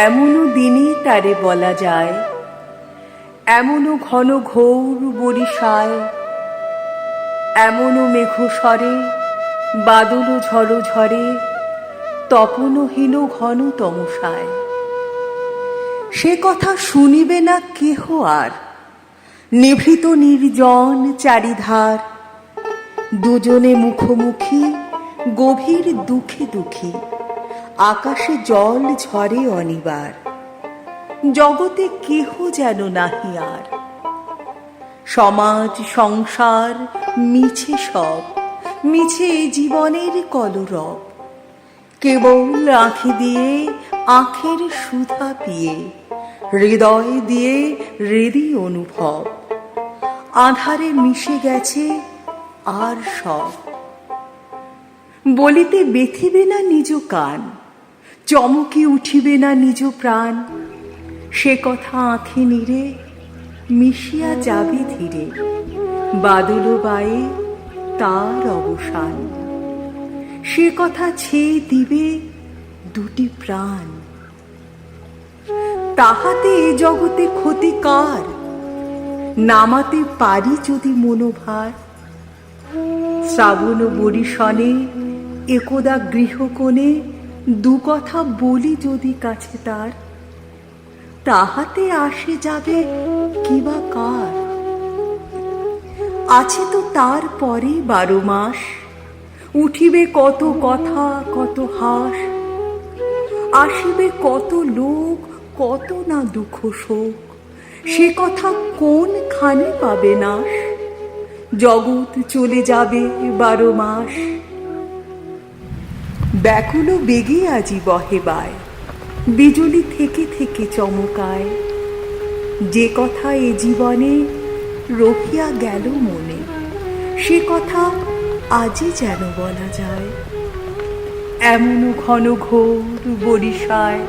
এমনও দিনে তারে বলা যায়, এমনও ঘন ঘোর বরিশায়, এমনও মেঘ স্বরে বাদল ঝড়ো ঝরে, তপনহীন ঘন তমসায়। সে কথা শুনিবে না কেহ আর, নিভৃত নির্জন চারিধার, দুজনে মুখোমুখি গভীর দুঃখে দুঃখী, আকাশে জল ঝরে অনিবার, জগতে কেহ যেন নাহি আর। সমাজ সংসার মিছে সব, মিছে জীবনের কলরব, কেবল আঁখি দিয়ে আঁখের সুধা পিয়ে, হৃদয় দিয়ে হৃদি অনুভব, আঁধারে মিশে গেছে আর সব। বলিতে বেথিবে না নিজ কান, চমকে উঠিবে না নিজ প্রাণ, সে কথা আঁখি নীরে মিশিয়া যাবে ধীরে, বাদল বায়ে তার অবসান। সে কথা ছেয়ে দিবে দুটি প্রাণ। তাহাতে এ জগতে ক্ষতি কার, নামাতে পারি যদি মনোভার। শ্রাবণ বরিশনে একদা গৃহকোণে দু কথা বলি যদি কাছে তার, তাহাতে আসে যাবে কিবা কার। আছে তো তার পরে 12 মাস, উঠিবে কত কথা কত হাস, আসিবে কত লোক কত না দুঃখ শোক, সে কথা কোনখানে পাবে নাশ। জগৎ চলে যাবে 12 মাস। ব্যাকুল বেগে আজি বহে বায়, বিজলি থেকে থেকে চমকায়, যে কথা এ জীবনে রহিয়া গেল মনে, সে কথা আজই যেন বলা যায়। এমনও ঘন ঘোর বরিশায়।